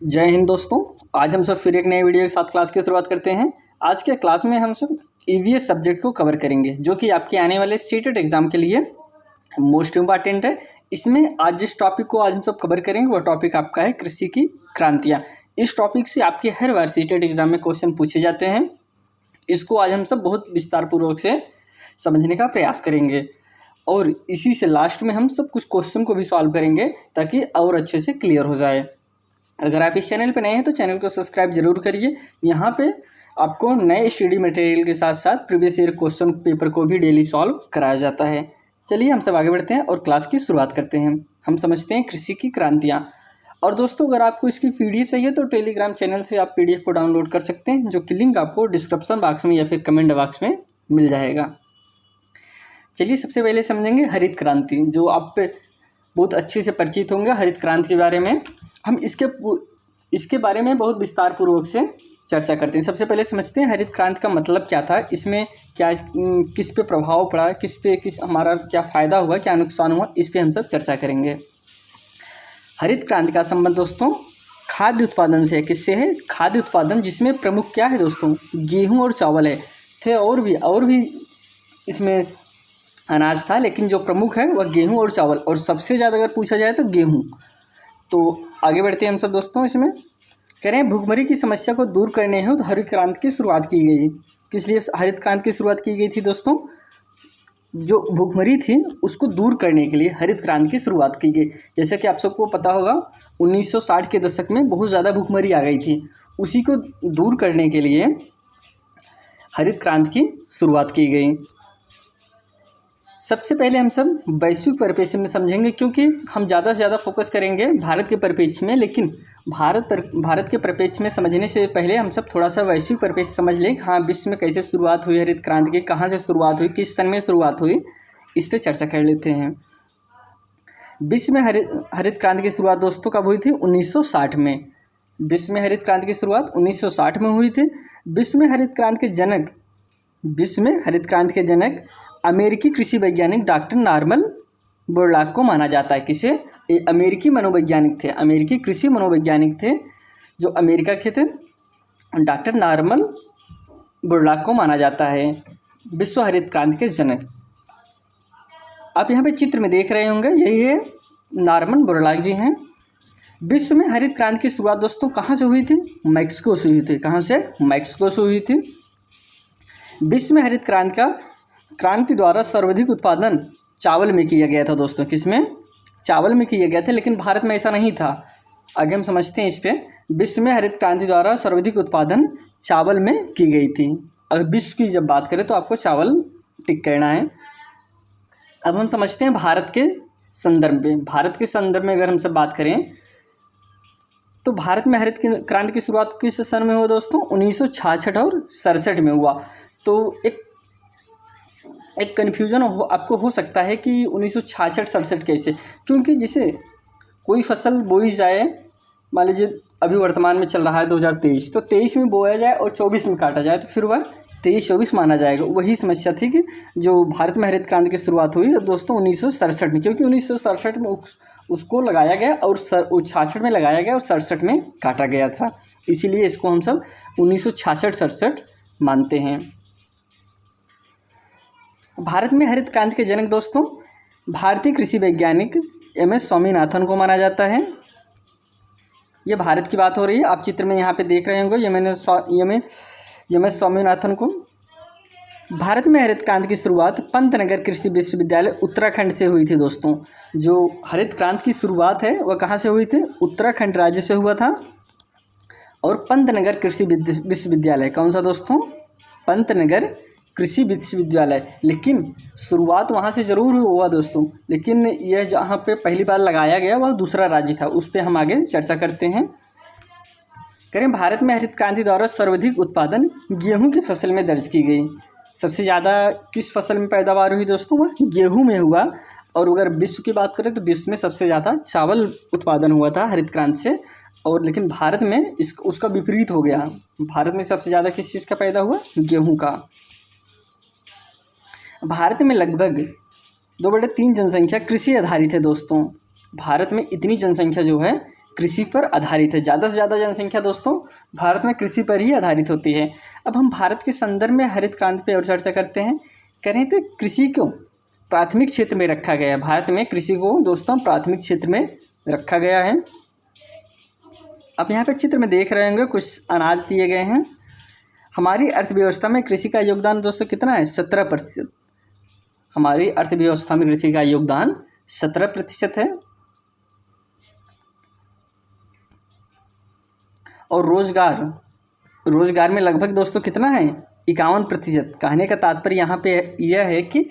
जय हिंद दोस्तों। आज हम सब फिर एक नए वीडियो के साथ क्लास की शुरुआत करते हैं। आज के क्लास में हम सब ईवीएस सब्जेक्ट को कवर करेंगे, जो कि आपके आने वाले स्टेटेड एग्जाम के लिए मोस्ट इम्पॉर्टेंट है। इसमें आज जिस टॉपिक को आज हम सब कवर करेंगे वह टॉपिक आपका है कृषि की क्रांतियाँ। इस टॉपिक से आपके हर बार स्टेटेड एग्जाम में क्वेश्चन पूछे जाते हैं। इसको आज हम सब बहुत विस्तारपूर्वक से समझने का प्रयास करेंगे और इसी से लास्ट में हम सब कुछ क्वेश्चन को भी सॉल्व करेंगे ताकि और अच्छे से क्लियर हो जाए। अगर आप इस चैनल पर नए हैं तो चैनल को सब्सक्राइब जरूर करिए। यहाँ पे आपको नए स्टडी मटेरियल के साथ साथ प्रीवियस ईयर क्वेश्चन पेपर को भी डेली सॉल्व कराया जाता है। चलिए हम सब आगे बढ़ते हैं और क्लास की शुरुआत करते हैं। हम समझते हैं कृषि की क्रांतियाँ। और दोस्तों, अगर आपको इसकी पीडीएफ चाहिए तो टेलीग्राम चैनल से आप पीडीएफ को डाउनलोड कर सकते हैं, जो कि लिंक आपको डिस्क्रिप्शन बॉक्स में या फिर कमेंट बॉक्स में मिल जाएगा। चलिए सबसे पहले समझेंगे हरित क्रांति, जो आप पे बहुत अच्छे से परिचित होंगे। हरित क्रांति के बारे में हम इसके बारे में बहुत विस्तार पूर्वक से चर्चा करते हैं। सबसे पहले समझते हैं हरित क्रांति का मतलब क्या था, इसमें क्या किस पे प्रभाव पड़ा, किस हमारा क्या फ़ायदा हुआ, क्या नुकसान हुआ, इस पे हम सब चर्चा करेंगे। हरित क्रांति का संबंध दोस्तों खाद्य उत्पादन से है। किससे है? खाद्य उत्पादन, जिसमें प्रमुख क्या है दोस्तों? गेहूँ और चावल है। थे और भी इसमें अनाज था, लेकिन जो प्रमुख है वह गेहूँ और चावल, और सबसे ज़्यादा अगर पूछा जाए तो गेहूँ। तो आगे बढ़ते हैं हम सब दोस्तों। इसमें कह रहे हैं भूखमरी की समस्या को दूर करने हेतु हरित क्रांति की शुरुआत की गई। किस लिए हरित क्रांति की शुरुआत की गई थी दोस्तों? जो भूखमरी थी उसको दूर करने के लिए हरित क्रांति की शुरुआत की गई। जैसे कि आप सबको पता होगा 1960 के दशक में बहुत ज़्यादा भूखमरी आ गई थी। उसी को दूर करने के लिए हरित क्रांति की शुरुआत की गई। सबसे पहले हम सब वैश्विक परिप्रेक्ष्य में समझेंगे, क्योंकि हम ज़्यादा से ज़्यादा फोकस करेंगे भारत के परिप्रेक्ष्य में, लेकिन भारत के परिप्रेक्ष्य में समझने से पहले हम सब थोड़ा सा वैश्विक परिप्रेक्ष्य समझ लें। हाँ, विश्व में कैसे शुरुआत हुई हरित क्रांति की, कहाँ से शुरुआत हुई, किस सन में शुरुआत हुई, इस पर चर्चा कर लेते हैं। विश्व में हरित क्रांति की शुरुआत दोस्तों कब हुई थी? 1960 में। विश्व में हरित क्रांति की शुरुआत 1960 में हुई थी। विश्व में हरित क्रांति के जनक अमेरिकी कृषि वैज्ञानिक डॉक्टर नॉर्मन बोरलॉग को माना जाता है। किसे? अमेरिकी मनोवैज्ञानिक थे, अमेरिकी कृषि मनोवैज्ञानिक थे जो अमेरिका के थे। डॉक्टर नॉर्मन बोरलॉग को माना जाता है विश्व हरित क्रांति के जनक। आप यहाँ पे चित्र में देख रहे होंगे, यही है नॉर्मन बोरलॉग जी हैं। विश्व में हरित क्रांति की शुरुआत दोस्तों कहाँ से हुई थी? मैक्सिको से हुई थी। कहाँ से? मैक्सिको से हुई थी। विश्व में हरित क्रांति द्वारा सर्वाधिक उत्पादन चावल में किया गया था दोस्तों। किसमें? चावल में किया गया था, लेकिन भारत में ऐसा नहीं था। आगे हम समझते हैं इस पे। विश्व में हरित क्रांति द्वारा सर्वाधिक उत्पादन चावल में की गई थी। अगर विश्व की जब बात करें तो आपको चावल टिक करना है। अब हम समझते हैं भारत के संदर्भ में। भारत के संदर्भ में अगर हम सब बात करें तो भारत में हरित क्रांति की शुरुआत किस सन में हुआ दोस्तों? 1966 और 67 में हुआ। तो एक कन्फ्यूजन आपको हो सकता है कि 1966-67 कैसे, क्योंकि जैसे कोई फसल बोई जाए, मान लीजिए अभी वर्तमान में चल रहा है 2023, तो 23 में बोया जाए और 24 में काटा जाए तो फिर वह 23-24 माना जाएगा। वही समस्या थी कि जो भारत में हरित क्रांति की शुरुआत हुई दोस्तों 1967 में, क्योंकि 1967 में उसको लगाया गया और 66 में लगाया गया और 67 में काटा गया था। इसीलिए इसको हम सब 1966-67 मानते हैं। भारत में हरित क्रांति के जनक दोस्तों भारतीय कृषि वैज्ञानिक एम.एस. स्वामीनाथन को माना जाता है। ये भारत की बात हो रही है। आप चित्र में यहाँ पे देख रहे होंगे एम.एस. स्वामीनाथन को। भारत में हरित क्रांति की शुरुआत पंतनगर कृषि विश्वविद्यालय उत्तराखंड से हुई थी दोस्तों। जो हरित क्रांति की शुरुआत है वह कहाँ से हुई थी? उत्तराखंड राज्य से हुआ था। और पंतनगर कृषि विश्वविद्यालय कौन सा दोस्तों? पंतनगर कृषि विश्वविद्यालय। लेकिन शुरुआत वहाँ से ज़रूर हुआ दोस्तों, लेकिन यह जहाँ पे पहली बार लगाया गया वह दूसरा राज्य था। उस पर हम आगे चर्चा करते हैं। करें भारत में हरित क्रांति द्वारा सर्वाधिक उत्पादन गेहूं की फसल में दर्ज की गई। सबसे ज़्यादा किस फसल में पैदावार हुई दोस्तों? वह गेहूँ में हुआ। और अगर विश्व की बात करें तो विश्व में सबसे ज़्यादा चावल उत्पादन हुआ था हरित क्रांति से। और लेकिन भारत में उसका विपरीत हो गया। भारत में सबसे ज़्यादा किस चीज़ का पैदा हुआ? गेहूँ का। भारत में लगभग 2/3 जनसंख्या कृषि आधारित है दोस्तों। भारत में इतनी जनसंख्या जो है कृषि पर आधारित है। ज़्यादा से ज़्यादा जनसंख्या दोस्तों भारत में कृषि पर ही आधारित होती है। अब हम भारत के संदर्भ में हरित क्रांति पर और चर्चा करते हैं। करें तो कृषि को प्राथमिक क्षेत्र में रखा गया है। भारत में कृषि को दोस्तों प्राथमिक क्षेत्र में रखा गया है। अब यहाँ पे चित्र में देख रहे होंगे कुछ अनाज दिए गए हैं। हमारी अर्थव्यवस्था में कृषि का योगदान दोस्तों कितना है? 17%। हमारी अर्थव्यवस्था में कृषि का योगदान 17% है। और रोजगार में लगभग दोस्तों कितना है? 51%। कहने का तात्पर्य यहाँ पे यह है कि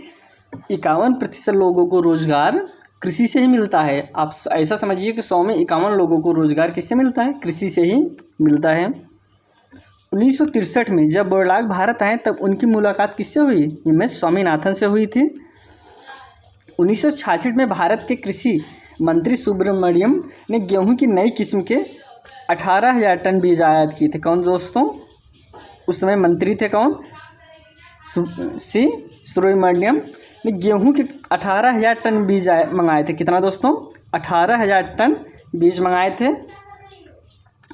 51% लोगों को रोजगार कृषि से ही मिलता है। आप ऐसा समझिए कि 100 में 51 लोगों को रोजगार किससे मिलता है? कृषि से ही मिलता है। 1963 में जब बोरलाग भारत आए तब उनकी मुलाकात किससे हुई? एम.एस. स्वामीनाथन से हुई थी। 1966 में भारत के कृषि मंत्री सुब्रमण्यम ने गेहूं की नई किस्म के 18,000 टन बीज आयात किए थे। कौन दोस्तों उस समय मंत्री थे? कौन? सुब्रमण्यम ने गेहूं के 18,000 टन बीज मंगाए थे। कितना दोस्तों? 18,000 टन बीज मंगाए थे।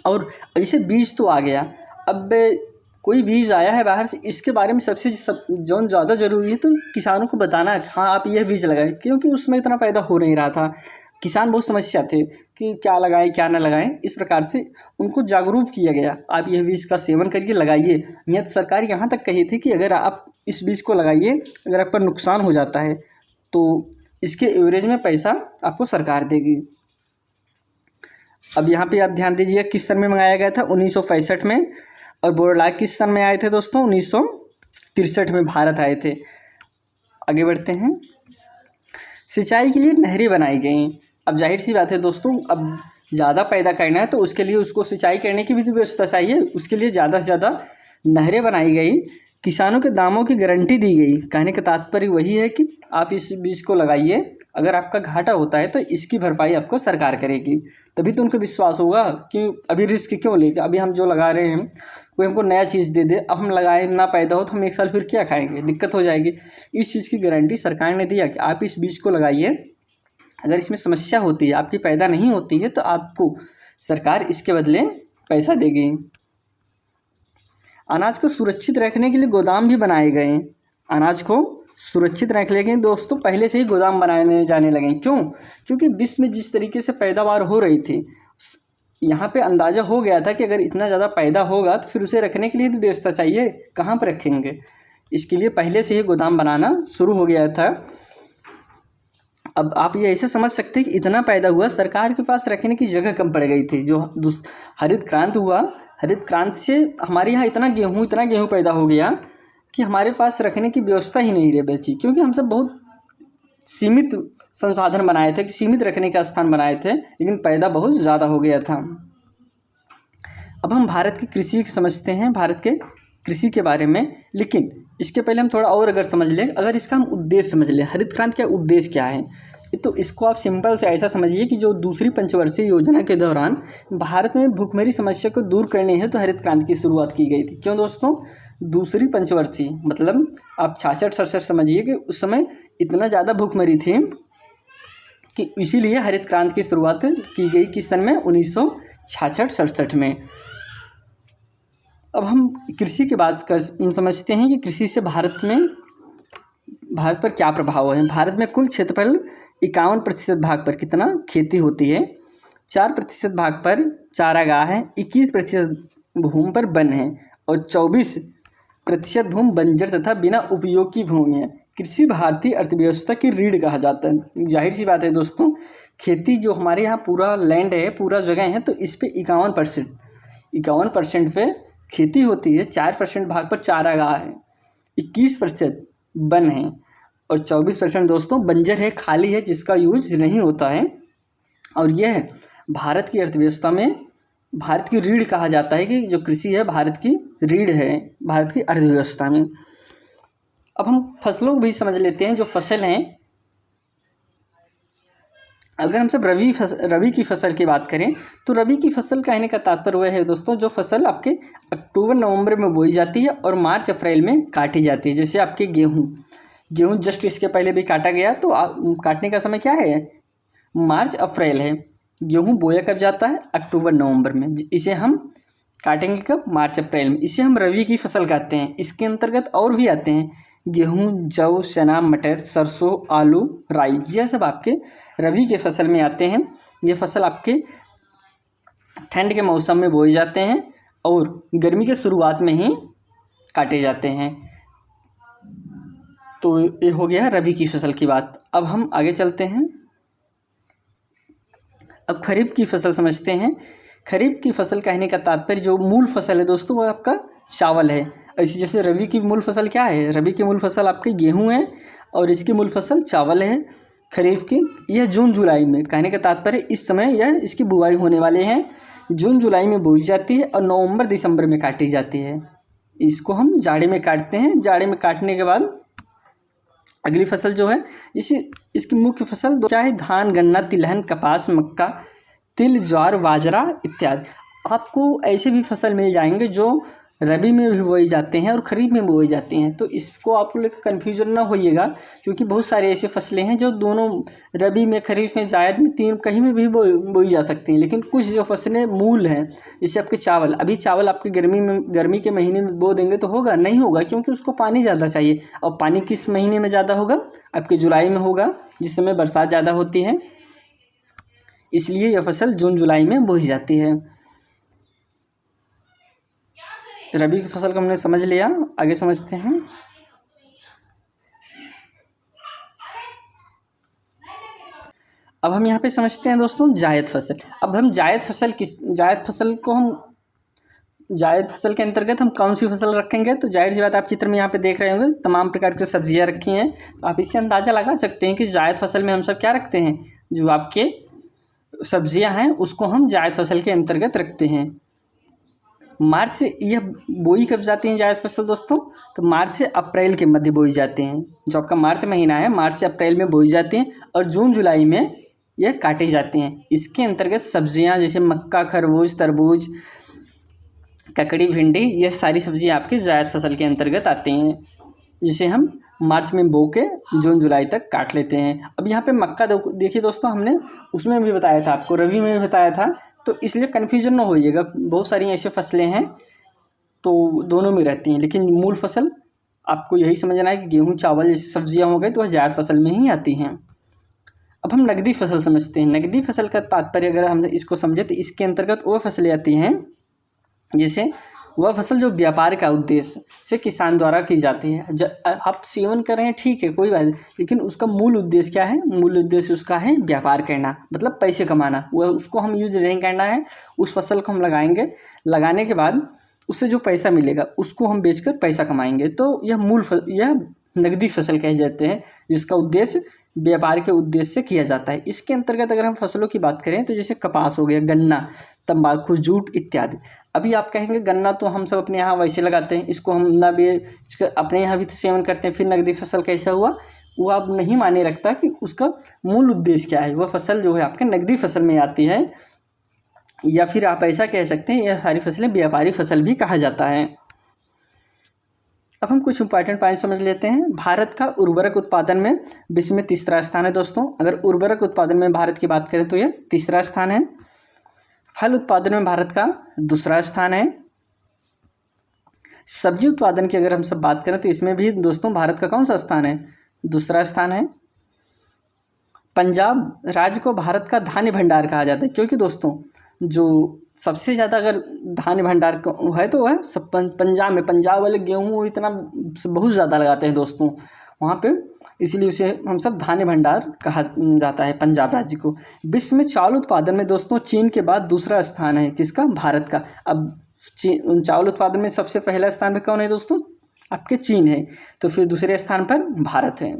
और ऐसे बीज तो आ गया, अब कोई बीज आया है बाहर से, इसके बारे में जो ज़्यादा ज़रूरी है तो किसानों को बताना है, हाँ आप यह बीज लगाएं, क्योंकि उसमें इतना पैदा हो नहीं रहा था। किसान बहुत समस्या थे कि क्या लगाएं क्या ना लगाएं। इस प्रकार से उनको जागरूक किया गया, आप यह बीज का सेवन करके लगाइए। यह सरकार यहाँ तक कही थी कि अगर आप इस बीज को लगाइए, अगर आप पर नुकसान हो जाता है तो इसके एवरेज में पैसा आपको सरकार देगी। अब यहाँ पे आप ध्यान दीजिए किस सन में मंगाया गया था? 1965 में। और बोरलाग किस सन में आए थे दोस्तों? 1963 में भारत आए थे। आगे बढ़ते हैं। सिंचाई के लिए नहरें बनाई गई। अब जाहिर सी बात है दोस्तों, अब ज़्यादा पैदा करना है तो उसके लिए उसको सिंचाई करने की भी तो व्यवस्था चाहिए। उसके लिए ज़्यादा से ज़्यादा नहरें बनाई गई। किसानों के दामों की गारंटी दी गई। कहने का तात्पर्य वही है कि आप इस बीज को लगाइए, अगर आपका घाटा होता है तो इसकी भरपाई आपको सरकार करेगी। तभी तो उनको विश्वास होगा कि अभी रिस्क क्यों लेके, अभी हम जो लगा रहे हैं कोई हमको नया चीज़ दे दे, अब हम लगाए ना पैदा हो तो हम एक साल फिर क्या खाएंगे, दिक्कत हो जाएगी। इस चीज़ की गारंटी सरकार ने दिया कि आप इस बीज को लगाइए, अगर इसमें समस्या होती है, आपकी पैदा नहीं होती है तो आपको सरकार इसके बदले पैसा देगी। अनाज को सुरक्षित रखने के लिए गोदाम भी बनाए गए। अनाज को सुरक्षित रखने के लिए दोस्तों पहले से ही गोदाम बनाने जाने लगे। क्यों? क्योंकि विश्व में जिस तरीके से पैदावार हो रही थी, यहाँ पे अंदाज़ा हो गया था कि अगर इतना ज़्यादा पैदा होगा तो फिर उसे रखने के लिए तो व्यवस्था चाहिए, कहाँ पर रखेंगे। इसके लिए पहले से ही गोदाम बनाना शुरू हो गया था। अब आप ये ऐसे समझ सकते हैं कि इतना पैदा हुआ, सरकार के पास रखने की जगह कम पड़ गई थी। जो हरित क्रांति हुआ, हरित क्रांति से हमारे यहाँ इतना गेहूँ पैदा हो गया कि हमारे पास रखने की व्यवस्था ही नहीं रह बची, क्योंकि हम सब बहुत सीमित संसाधन बनाए थे, कि सीमित रखने का स्थान बनाए थे, लेकिन पैदा बहुत ज़्यादा हो गया था। अब हम भारत की कृषि समझते हैं, भारत के कृषि के बारे में। लेकिन इसके पहले हम थोड़ा और अगर समझ लें, अगर इसका हम उद्देश्य समझ लें, हरित क्रांति का उद्देश्य क्या है, तो इसको आप सिंपल से ऐसा समझिए कि जो दूसरी पंचवर्षीय योजना के दौरान भारत में भूखमरी समस्या को दूर करने हेतु हरित क्रांति की शुरुआत की गई थी। क्यों दोस्तों? दूसरी पंचवर्षीय मतलब आप 66-67 समझिए कि उस समय इतना ज़्यादा भूखमरी थी कि इसीलिए हरित क्रांति की शुरुआत की गई किस सन में? 1966-67 में। अब हम कृषि के बात समझते हैं कि कृषि से भारत पर क्या प्रभाव है। भारत में कुल क्षेत्रफल 51% भाग पर कितना खेती होती है? 4% भाग पर चारागाह है, 21% भूमि पर वन है और 24% भूमि बंजर तथा बिना उपयोग की भूमि है। कृषि भारतीय अर्थव्यवस्था की रीढ़ कहा जाता है। जाहिर सी बात है दोस्तों, खेती जो हमारे यहाँ पूरा लैंड है, पूरा जगह है, तो इस पे 51% पे खेती होती है। 4% भाग पर चारागाह है, 21% वन है और 24% दोस्तों बंजर है, खाली है, जिसका यूज नहीं होता है। और यह भारत की अर्थव्यवस्था में भारत की रीढ़ कहा जाता है कि जो कृषि है भारत की रीढ़ है भारत की अर्थव्यवस्था में। अब हम फसलों को भी समझ लेते हैं। जो फसल हैं, अगर हम सब रबी की फसल की बात करें तो रबी की फसल कहने का तात्पर्य वह है दोस्तों जो फसल आपके अक्टूबर-नवंबर में बोई जाती है और मार्च-अप्रैल में काटी जाती है। जैसे आपके गेहूँ जस्ट इसके पहले भी काटा गया, तो काटने का समय क्या है? मार्च-अप्रैल है। गेहूँ बोया कब जाता है? अक्टूबर नवंबर में। इसे हम काटेंगे कब? मार्च अप्रैल में। इसे हम रबी की फसल कहते हैं। इसके अंतर्गत और भी आते हैं गेहूँ, जौ, चना, मटर, सरसों, आलू, राई, यह सब आपके रबी के फसल में आते हैं। ये फसल आपके ठंड के मौसम में बोए जाते हैं और गर्मी के शुरुआत में ही काटे जाते हैं। तो ये हो गया रबी की फसल की बात। अब हम आगे चलते हैं। अब खरीफ की फसल समझते हैं। खरीफ की फसल कहने का तात्पर्य जो मूल फसल है दोस्तों, वो आपका चावल है। ऐसे जैसे रबी की मूल फसल क्या है? रबी की मूल फसल आपकी गेहूं है और इसकी मूल फसल चावल है। खरीफ की यह जून जुलाई में, कहने का तात्पर्य इस समय यह इसकी बुआई होने वाले हैं। जून जुलाई में बोई जाती है और नवंबर दिसंबर में काटी जाती है। इसको हम जाड़े में काटते हैं। जाड़े में काटने के बाद अगली फसल जो है इसकी मुख्य फसल क्या है? धान, गन्ना, तिलहन, कपास, मक्का, तिल, ज्वार, बाजरा इत्यादि। आपको ऐसे भी फसल मिल जाएंगे जो रबी में भी बोई जाते हैं और खरीफ में बोई जाती हैं। तो इसको आपको लेकर कन्फ्यूजन ना होइएगा, क्योंकि बहुत सारी ऐसी फसलें हैं जो दोनों रबी में, खरीफ में, जायद में, तीन कहीं में भी बोई जा सकती हैं। लेकिन कुछ जो फसलें मूल हैं, जैसे आपके चावल, अभी चावल आपके गर्मी के महीने में बो देंगे तो होगा? नहीं होगा, क्योंकि उसको पानी ज़्यादा चाहिए। और पानी किस महीने में ज़्यादा होगा? आपके जुलाई में होगा, जिस समय बरसात ज़्यादा होती है। इसलिए यह फसल जून जुलाई में बोई जाती है। रबी की फसल को हमने समझ लिया। आगे समझते हैं। अब हम यहाँ पे समझते हैं दोस्तों जायद फसल। अब हम जायद फसल के अंतर्गत हम कौन सी फसल रखेंगे? तो जाहिर सी बात, आप चित्र में यहाँ पे देख रहे होंगे तमाम प्रकार की सब्जियाँ रखी हैं। तो आप इससे अंदाज़ा लगा सकते हैं कि जायद फसल में हम सब क्या रखते हैं? जो आपके सब्जियाँ हैं उसको हम जायद फसल के अंतर्गत रखते हैं। मार्च से यह बोई कब जाती हैं जायद फसल दोस्तों? तो मार्च से अप्रैल के मध्य बोई जाते हैं। जो आपका मार्च महीना है, मार्च से अप्रैल में बोई जाती हैं और जून जुलाई में यह काटी जाती हैं। इसके अंतर्गत सब्जियां जैसे मक्का, खरबूज, तरबूज, ककड़ी, भिंडी, यह सारी सब्जियां आपकी जायद फसल के अंतर्गत आती हैं, जिसे हम मार्च में बो के जून जुलाई तक काट लेते हैं। अब यहाँ पे मक्का देखिए दोस्तों, हमने उसमें भी बताया था, आपको रबी में भी बताया था, तो इसलिए कन्फ्यूजन ना होइएगा। बहुत सारी ऐसी फसलें हैं तो दोनों में रहती हैं, लेकिन मूल फसल आपको यही समझना है कि गेहूँ, चावल जैसी सब्जियां हो गई तो वह जायद फसल में ही आती हैं। अब हम नकदी फसल समझते हैं। नकदी फसल का तात्पर्य अगर हम इसको समझे तो इसके अंतर्गत वो फसलें आती हैं जैसे वह फसल जो व्यापार का उद्देश्य से किसान द्वारा की जाती है। आप सेवन कर रहे हैं, ठीक है, कोई बात नहीं, लेकिन उसका मूल उद्देश्य क्या है? मूल उद्देश्य उसका है व्यापार करना, मतलब पैसे कमाना। वह उसको हम यूज नहीं करना है। उस फसल को हम लगाएंगे, लगाने के बाद उससे जो पैसा मिलेगा उसको हम बेचकर पैसा कमाएंगे। तो यह नकदी फसल कहे जाते हैं, जिसका उद्देश्य व्यापार के उद्देश्य से किया जाता है। इसके अंतर्गत अगर हम फसलों की बात करें तो जैसे कपास हो गया, गन्ना, तंबाकू, जूट इत्यादि। अभी आप कहेंगे गन्ना तो हम सब अपने यहाँ वैसे लगाते हैं, इसको हम ना बेच अपने यहाँ भी तो सेवन करते हैं, फिर नकदी फसल कैसा हुआ? वो आप नहीं माने रखता कि उसका मूल उद्देश्य क्या है। वह फसल जो है आपके नकदी फसल में आती है, या फिर आप ऐसा कह सकते हैं यह सारी फसलें व्यापारिक फसल भी कहा जाता है। अब हम कुछ इंपॉर्टेंट पॉइंट समझ लेते हैं। भारत का उर्वरक उत्पादन में विश्व में तीसरा स्थान है दोस्तों। अगर उर्वरक उत्पादन में भारत की बात करें तो यह तीसरा स्थान है। फल उत्पादन में भारत का दूसरा स्थान है। सब्जी उत्पादन की अगर हम सब बात करें तो इसमें भी दोस्तों भारत का कौन सा स्थान है? दूसरा स्थान है। पंजाब राज्य को भारत का धान्य भंडार कहा जाता है, क्योंकि दोस्तों जो सबसे ज़्यादा अगर धान्य भंडार है तो वह सब पंजाब में। पंजाब वाले गेहूँ इतना बहुत ज़्यादा लगाते हैं दोस्तों वहाँ पे, इसलिए उसे हम सब धान्य भंडार कहा जाता है पंजाब राज्य को। विश्व में चावल उत्पादन में दोस्तों चीन के बाद दूसरा स्थान है किसका? भारत का। अब चावल उत्पादन में सबसे पहला स्थान पे कौन है दोस्तों? आपके चीन है, तो फिर दूसरे स्थान पर भारत है।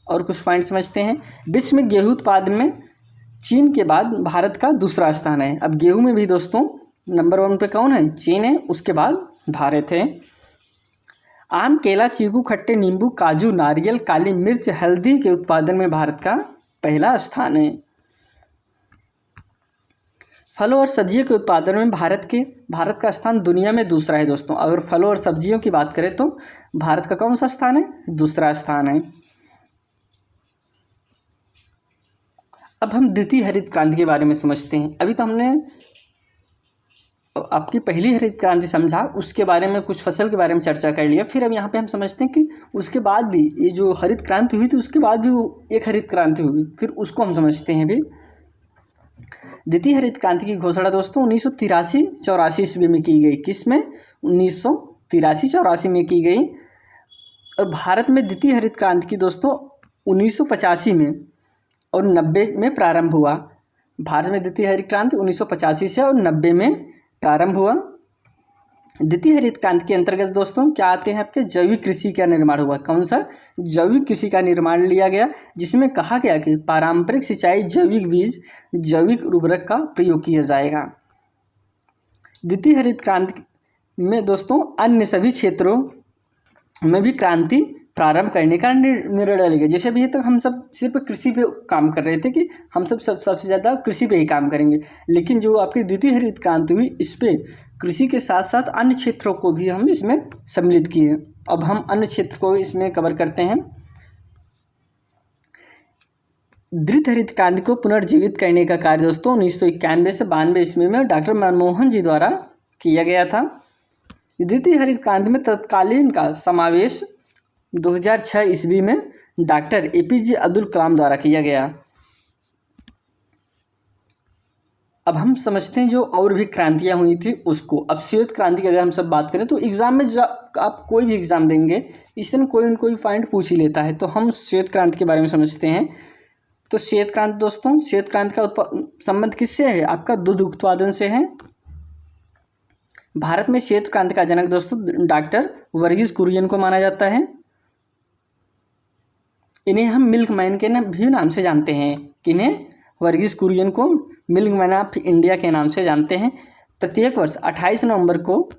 और कुछ पॉइंट समझते हैं। विश्व में गेहूँ उत्पादन में चीन के बाद भारत का दूसरा स्थान है। अब गेहूं में भी दोस्तों नंबर 1 पे कौन है? चीन है, उसके बाद भारत है। आम, केला, चीकू, खट्टे नींबू, काजू, नारियल, काली मिर्च, हल्दी के उत्पादन में भारत का पहला स्थान है। फलों और सब्जियों के उत्पादन में भारत का स्थान दुनिया में दूसरा है दोस्तों। अगर फलों और सब्जियों की बात करें तो भारत का कौन सा स्थान है? दूसरा स्थान है। अब हम द्वितीय हरित क्रांति के बारे में समझते हैं। अभी तो हमने आपकी पहली हरित क्रांति समझा, उसके बारे में कुछ फसल के बारे में चर्चा कर लिया। फिर अब यहाँ पे हम समझते हैं कि उसके बाद भी ये जो हरित क्रांति हुई थी उसके बाद भी वो एक हरित क्रांति हुई, फिर उसको हम समझते हैं। भी द्वितीय हरित क्रांति की घोषणा दोस्तों 1983-84 ईस्वी में की गई। किस में? 1983-84 में की गई। और भारत में द्वितीय हरित क्रांति की दोस्तों 1985 में और 90 में प्रारंभ हुआ। भारत में द्वितीय हरित क्रांति 1985 से और 90 में प्रारंभ हुआ। द्वितीय हरित क्रांति के अंतर्गत दोस्तों क्या आते हैं आपके? जैविक कृषि का निर्माण हुआ। कौन सा? जैविक कृषि का निर्माण लिया गया, जिसमें कहा गया कि पारंपरिक सिंचाई, जैविक बीज, जैविक उर्वरक का प्रयोग किया जाएगा। द्वितीय हरित क्रांति में दोस्तों अन्य सभी क्षेत्रों में भी क्रांति प्रारंभ करने का निर्णय लिया। जैसे अभी तक हम सब सिर्फ कृषि पे काम कर रहे थे कि हम सबसे ज़्यादा कृषि पे ही काम करेंगे, लेकिन जो आपकी द्वितीय हरित क्रांति हुई इस पे कृषि के साथ साथ अन्य क्षेत्रों को भी हम इसमें सम्मिलित किए। अब हम अन्य क्षेत्र को इसमें कवर करते हैं। द्वितीय हरित क्रांति को पुनर्जीवित करने का कार्य दोस्तों 1991 से 92 ईस्वी में डॉक्टर मनमोहन जी द्वारा किया गया था। द्वितीय हरित क्रांति में तत्कालीन का समावेश 2006 ईस्वी में डॉक्टर APJ अब्दुल कलाम द्वारा किया गया। अब हम समझते हैं जो और भी क्रांतियाँ हुई थी उसको। अब श्वेत क्रांति की अगर हम सब बात करें तो एग्जाम में आप कोई भी एग्जाम देंगे इसमें कोई न कोई पॉइंट पूछ ही लेता है, तो हम श्वेत क्रांति के बारे में समझते हैं। तो श्वेत क्रांति दोस्तों, श्वेत क्रांति का संबंध किससे है? आपका दूध उत्पादन से है। भारत में श्वेत क्रांति का जनक दोस्तों डॉक्टर वर्गीस कुरियन को माना जाता है। इन्हें हम मिल्क मैन के भी नाम से जानते हैं। किन्हें? वर्गीस कुरियन को मिल्क मैन ऑफ इंडिया के नाम से जानते हैं। प्रत्येक वर्ष 28 नवंबर को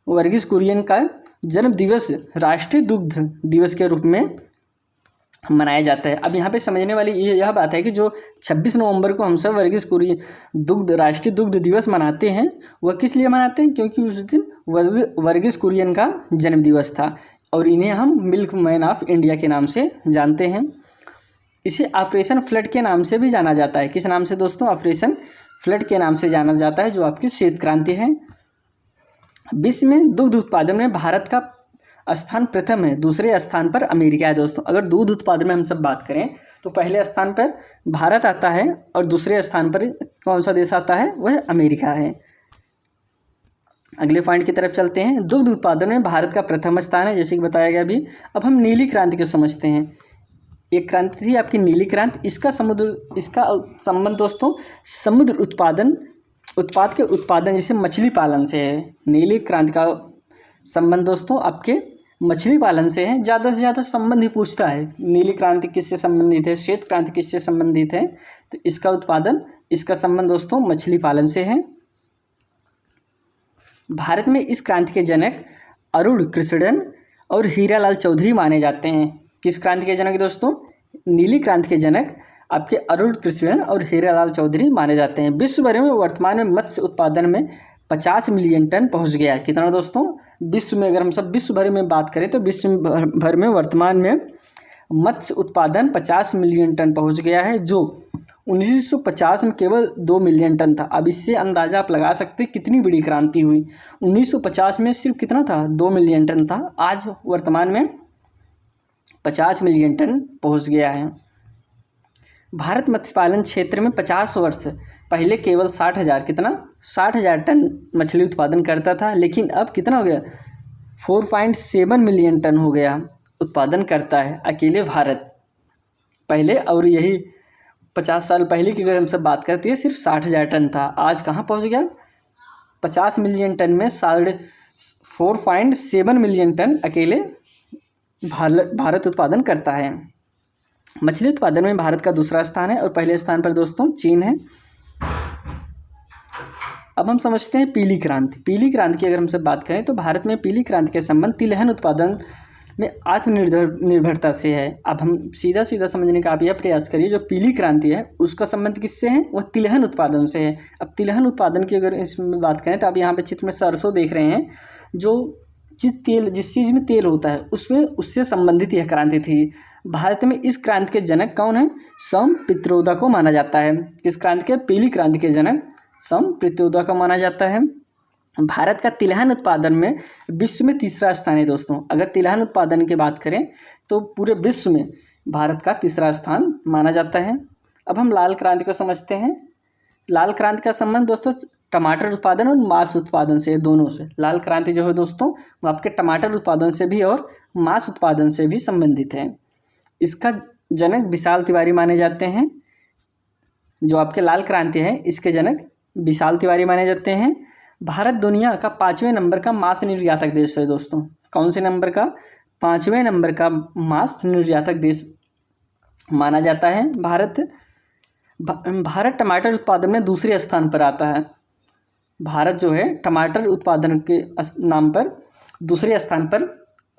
वर्गीस कुरियन का जन्म दिवस राष्ट्रीय दुग्ध दिवस के रूप में मनाया जाता है। अब यहाँ पे समझने वाली यह बात है कि जो 26 नवंबर को हम सब वर्गीस कुरियन राष्ट्रीय दुग्ध दिवस मनाते हैं, वह किस लिए मनाते हैं? क्योंकि उस दिन वर्गीस कुरियन का जन्म दिवस था और इन्हें हम मिल्क मैन ऑफ इंडिया के नाम से जानते हैं। इसे ऑपरेशन फ्लड के नाम से भी जाना जाता है। किस नाम से दोस्तों? ऑपरेशन फ्लड के नाम से जाना जाता है, जो आपकी श्वेत क्रांति है। विश्व में दुग्ध उत्पादन में भारत का स्थान प्रथम है, दूसरे स्थान पर अमेरिका है दोस्तों। अगर दूध उत्पादन में हम सब बात करें तो पहले स्थान पर भारत आता है और दूसरे स्थान पर कौन सा देश आता है? वह अमेरिका है। अगले पॉइंट की तरफ चलते हैं। दुग्ध उत्पादन में भारत का प्रथम स्थान है, जैसे कि बताया गया अभी। अब हम नीली क्रांति को समझते हैं। एक क्रांति थी आपकी नीली क्रांति। इसका संबंध दोस्तों समुद्र उत्पाद के उत्पादन जैसे मछली पालन से है। नीली क्रांति का संबंध दोस्तों आपके मछली पालन से है। ज़्यादा से ज़्यादा संबंध ही पूछता है। नीली क्रांति किससे संबंधित है? श्वेत क्रांति किससे संबंधित है? तो इसका संबंध दोस्तों मछली पालन से है। भारत में इस क्रांति के जनक अरुण कृष्णन और हीरालाल चौधरी माने जाते हैं। किस क्रांति के जनक दोस्तों? नीली क्रांति के जनक आपके अरुण कृष्णन और हीरालाल चौधरी माने जाते हैं। विश्व भर में वर्तमान में मत्स्य उत्पादन में 50 मिलियन टन पहुंच गया है। कितना दोस्तों? विश्व में अगर हम सब विश्व भर में बात करें तो विश्व भर में वर्तमान में मत्स्य उत्पादन 50 मिलियन टन पहुंच गया है, जो 1950 में केवल 2 मिलियन टन था। अब इससे अंदाज़ा आप लगा सकते हैं कितनी बड़ी क्रांति हुई। 1950 में सिर्फ कितना था? 2 मिलियन टन था। आज वर्तमान में 50 मिलियन टन पहुंच गया है। भारत मत्स्य पालन क्षेत्र में 50 वर्ष पहले केवल 60,000 टन मछली उत्पादन करता था, लेकिन अब कितना हो गया? 4.7 मिलियन टन हो गया उत्पादन करता है अकेले भारत पहले। और यही 50 साल पहले की अगर हम सब बात करते हैं सिर्फ 60,000 टन था। आज कहाँ पहुँच गया? 50 मिलियन टन में 4.7 मिलियन टन अकेले भारत उत्पादन करता है। मछली उत्पादन में भारत का दूसरा स्थान है और पहले स्थान पर दोस्तों चीन है। अब हम समझते हैं पीली क्रांति। पीली क्रांति की अगर हम सब बात करें तो भारत में पीली क्रांति के संबंध तिलहन उत्पादन में आत्मनिर्भरता से है। अब हम सीधा समझने का आप यह प्रयास करिए, जो पीली क्रांति है उसका संबंध किससे है? वह तिलहन उत्पादन से है। अब तिलहन उत्पादन की अगर इसमें बात करें तो आप यहाँ पे चित्र में सरसों देख रहे हैं, जो जिस चीज़ में तेल होता है उससे संबंधित यह क्रांति थी। भारत में इस क्रांति के जनक कौन है? संप्रतिरोधा को माना जाता है। किस क्रांति के? पीली क्रांति के जनक संप्रतिरोधा को माना जाता है। भारत का तिलहन उत्पादन में विश्व में तीसरा स्थान है दोस्तों। अगर तिलहन उत्पादन की बात करें तो पूरे विश्व में भारत का तीसरा स्थान माना जाता है। अब हम लाल क्रांति को समझते हैं। लाल क्रांति का संबंध दोस्तों टमाटर उत्पादन और मांस उत्पादन से, दोनों से। लाल क्रांति जो है दोस्तों वो आपके टमाटर उत्पादन से भी और मांस उत्पादन से भी संबंधित है। इसका जनक विशाल तिवारी माने जाते हैं। जो आपके लाल क्रांति है इसके जनक विशाल तिवारी माने जाते हैं। भारत दुनिया का 5वें नंबर का मांस निर्यातक देश है दोस्तों। कौन से नंबर का? 5वें नंबर का मांस निर्यातक देश माना जाता है भारत। भारत टमाटर उत्पादन में दूसरे स्थान पर आता है। भारत जो है टमाटर उत्पादन के नाम पर दूसरे स्थान पर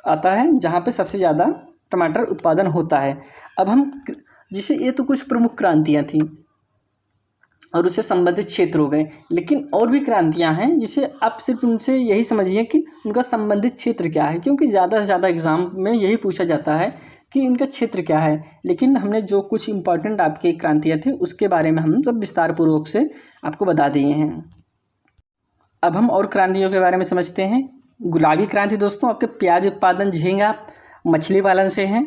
आता है, जहाँ पे सबसे ज़्यादा टमाटर उत्पादन होता है। अब हम जिसे, ये तो कुछ प्रमुख क्रांतियाँ थीं और उससे संबंधित क्षेत्र हो गए, लेकिन और भी क्रांतियां हैं जिसे आप सिर्फ उनसे यही समझिए कि उनका संबंधित क्षेत्र क्या है, क्योंकि ज़्यादा से ज़्यादा एग्जाम में यही पूछा जाता है कि इनका क्षेत्र क्या है। लेकिन हमने जो कुछ इंपॉर्टेंट आपकी क्रांतियां थी उसके बारे में हम सब विस्तार पूर्वक से आपको बता दिए हैं। अब हम और क्रांतियों के बारे में समझते हैं। गुलाबी क्रांति दोस्तों आपके प्याज उत्पादन, झींगा, मछली पालन से है।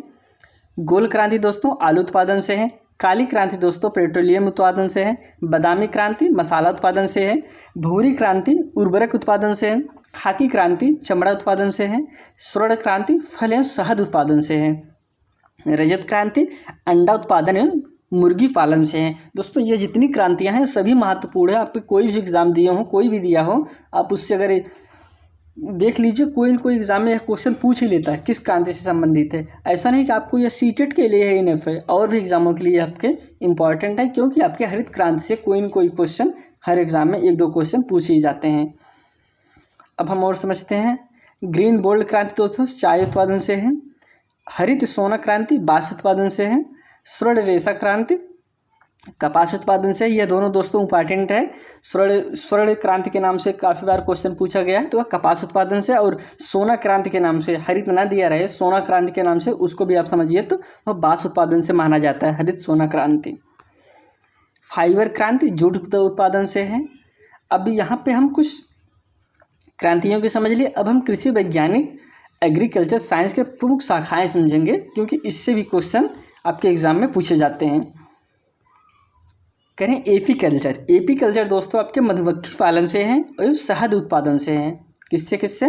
गोल क्रांति दोस्तों आलू उत्पादन से है। काली क्रांति दोस्तों पेट्रोलियम उत्पादन से है। बादामी क्रांति मसाला उत्पादन से है। भूरी क्रांति उर्वरक उत्पादन से है। खाकी क्रांति चमड़ा उत्पादन से है। स्वर्ण क्रांति फल एवं शहद उत्पादन से है। रजत क्रांति अंडा उत्पादन एवं मुर्गी पालन से है। दोस्तों ये जितनी क्रांतियां हैं सभी महत्वपूर्ण है। आप कोई भी एग्जाम दिए हो, कोई भी दिया हो, आप उससे अगर देख लीजिए कोई न कोई एग्जाम में क्वेश्चन पूछ ही लेता है किस क्रांति से संबंधित है। ऐसा नहीं कि आपको यह सीटेट के लिए है, इनफ है, और भी एग्जामों के लिए आपके इंपॉर्टेंट है, क्योंकि आपके हरित क्रांति से कोई न कोई क्वेश्चन हर एग्जाम में 1-2 क्वेश्चन पूछ ही जाते हैं। अब हम और समझते हैं। ग्रीन बोल्ड क्रांति दोस्तों चाय उत्पादन से है। हरित सोना क्रांति बांस उत्पादन से है। स्वर्ण रेशा क्रांति कपास उत्पादन से। यह दोनों दोस्तों इंपॉर्टेंट है। स्वर्ण क्रांति के नाम से काफ़ी बार क्वेश्चन पूछा गया है, तो वह कपास उत्पादन से, और सोना क्रांति के नाम से, हरित ना दिया रहे, सोना क्रांति के नाम से उसको भी आप समझिए तो वह बांस उत्पादन से माना जाता है, हरित सोना क्रांति। फाइबर क्रांति जूट उत्पादन से है। अब यहाँ पे हम कुछ क्रांतियों की समझ लिए। अब हम कृषि वैज्ञानिक एग्रीकल्चर साइंस के प्रमुख शाखाएं समझेंगे, क्योंकि इससे भी क्वेश्चन आपके एग्जाम में पूछे जाते हैं। करें एपीकल्चर। एपीकल्चर दोस्तों आपके मधुमक्खी पालन से हैं और शहद उत्पादन से हैं। किससे किससे?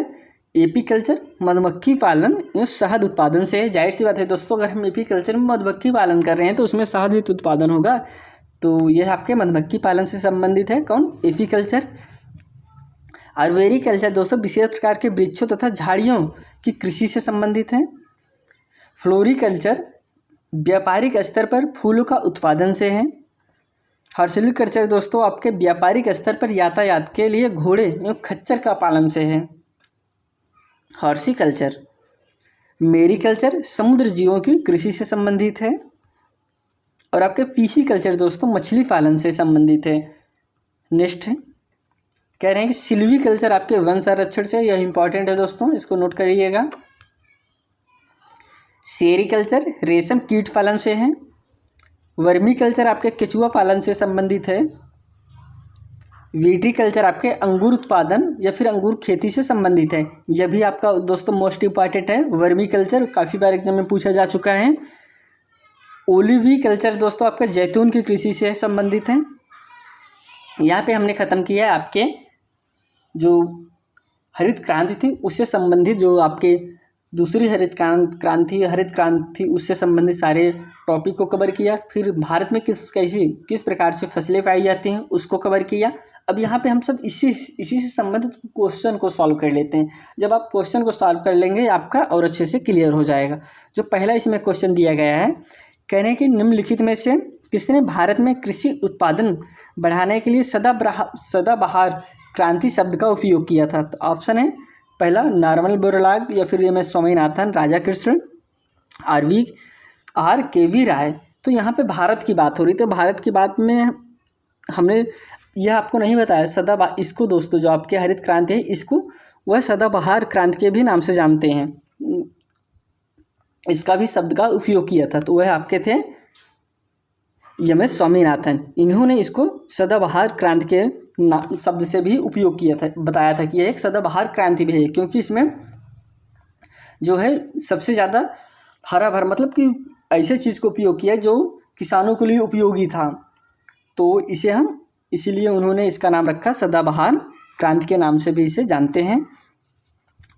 एपीकल्चर मधुमक्खी पालन एवं शहद उत्पादन से है। जाहिर सी बात है दोस्तों, अगर हम एपीकल्चर में मधुमक्खी पालन कर रहे हैं तो उसमें शहद उत्पादन होगा, तो यह आपके मधुमक्खी पालन से संबंधित है। कौन? एपीकल्चर। और वेरीकल्चर दोस्तों विशेष प्रकार के वृक्षों तथा झाड़ियों की कृषि से संबंधित है। फ्लोरिकल्चर व्यापारिक स्तर पर फूलों का उत्पादन से है। हॉर्टिकल्चर दोस्तों आपके व्यापारिक स्तर पर यातायात के लिए घोड़े एवं खच्चर का पालन से है। हॉर्टिकल्चर। मेरीकल्चर समुद्र जीवों की कृषि से संबंधित है। और आपके फिशिकल्चर दोस्तों मछली पालन से संबंधित है। नेक्स्ट है, कह रहे हैं कि सिल्वीकल्चर आपके वन संरक्षण से, यह इंपॉर्टेंट है दोस्तों, इसको नोट करिएगा। सेरीकल्चर रेशम कीट पालन से है। वर्मी कल्चर आपके केचुआ पालन से संबंधित है। विटीकल्चर आपके अंगूर उत्पादन या फिर अंगूर खेती से संबंधित है। यह भी आपका दोस्तों मोस्ट इंपॉर्टेंट है। वर्मी कल्चर काफ़ी बार एग्जाम में पूछा जा चुका है। ओलिवी कल्चर दोस्तों आपका जैतून की कृषि से संबंधित है। यहाँ पे हमने ख़त्म किया है आपके जो हरित क्रांति थी उससे संबंधित, जो आपके दूसरी हरित क्रांति उससे संबंधित सारे टॉपिक को कवर किया। फिर भारत में किस प्रकार से फसलें पाई जाती हैं उसको कवर किया। अब यहाँ पे हम सब इसी से संबंधित क्वेश्चन को सॉल्व कर लेते हैं। जब आप क्वेश्चन को सॉल्व कर लेंगे आपका और अच्छे से क्लियर हो जाएगा। जो पहला इसमें क्वेश्चन दिया गया है, कह रहे हैं कि निम्नलिखित में से किसने भारत में कृषि उत्पादन बढ़ाने के लिए सदाबहार क्रांति शब्द का उपयोग किया था? तो ऑप्शन है पहला नॉर्मन बोरलाग, या फिर एम एस स्वामीनाथन, राजा कृष्ण, RKV राय। तो यहाँ पे भारत की बात हो रही, तो भारत की बात में हमने यह आपको नहीं बताया इसको दोस्तों जो आपके हरित क्रांति है इसको वह सदाबहार क्रांति के भी नाम से जानते हैं। इसका भी शब्द का उपयोग किया था, तो वह आपके थे एम.एस. स्वामीनाथन। इन्होंने इसको सदाबहार क्रांति के शब्द से भी उपयोग किया था, बताया था कि यह एक सदाबहार क्रांति भी है, क्योंकि इसमें जो है सबसे ज़्यादा हरा भरा मतलब कि ऐसे चीज़ को उपयोग किया जो किसानों के लिए उपयोगी था, तो इसे हम इसीलिए उन्होंने इसका नाम रखा सदाबहार क्रांति के नाम से भी इसे जानते हैं।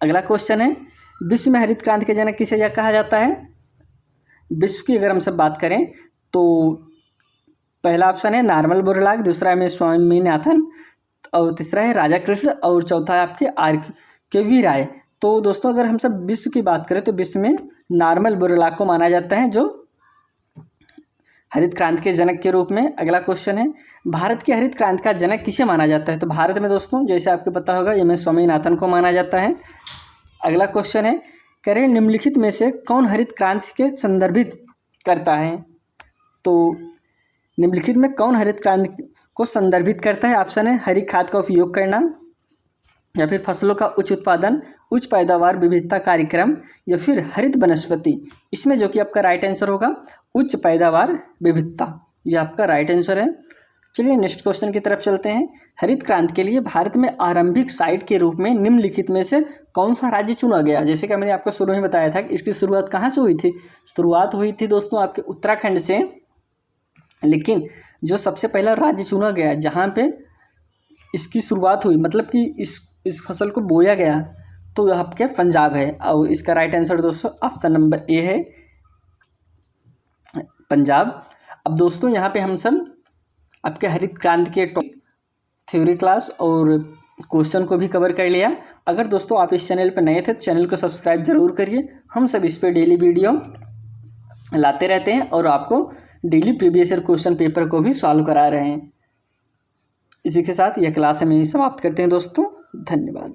अगला क्वेश्चन है, विश्व में हरित क्रांति के जनक किसे कहा जाता है? विश्व की अगर हम सब बात करें तो पहला ऑप्शन है नॉर्मन बोरलॉग, दूसरा है स्वामीनाथन, और तीसरा है राजा कृष्ण, और चौथा है आपके R.K.V. राय। तो दोस्तों अगर हम सब विश्व की बात करें तो विश्व में नॉर्मन बोरलॉग को माना जाता है जो हरित क्रांति के जनक के रूप में। अगला क्वेश्चन है, भारत की हरित क्रांति का जनक किसे माना जाता है? तो भारत में दोस्तों जैसे आपको पता होगा एम.एस. स्वामीनाथन को माना जाता है। अगला क्वेश्चन है, करें निम्नलिखित में से कौन हरित क्रांति के संदर्भित करता है? तो निम्नलिखित में कौन हरित क्रांति को संदर्भित करता है? ऑप्शन है हरी खाद का उपयोग करना, या फिर फसलों का उच्च उत्पादन, उच्च पैदावार विविधता कार्यक्रम, या फिर हरित वनस्पति। इसमें जो कि आपका राइट आंसर होगा उच्च पैदावार विविधता, यह आपका राइट आंसर है। चलिए नेक्स्ट क्वेश्चन की तरफ चलते हैं। हरित क्रांति के लिए भारत में आरंभिक साइट के रूप में निम्नलिखित में से कौन सा राज्य चुना गया? जैसे कि मैंने आपको शुरू में बताया था कि इसकी शुरुआत कहाँ से हुई थी? शुरुआत हुई थी दोस्तों आपके उत्तराखंड से, लेकिन जो सबसे पहला राज्य चुना गया जहाँ पे इसकी शुरुआत हुई, मतलब कि इस फसल को बोया गया, तो यह आपके पंजाब है, और इसका राइट आंसर दोस्तों ऑप्शन नंबर ए है पंजाब। अब दोस्तों यहाँ पे हम सब आपके हरित क्रांति के थ्योरी क्लास और क्वेश्चन को भी कवर कर लिया। अगर दोस्तों आप इस चैनल पर नए थे तो चैनल को सब्सक्राइब जरूर करिए। हम सब इस पर डेली वीडियो लाते रहते हैं और आपको daily previous year question paper को भी सॉल्व करा रहे हैं। इसी के साथ यह क्लास हम यहीं समाप्त करते हैं दोस्तों, धन्यवाद।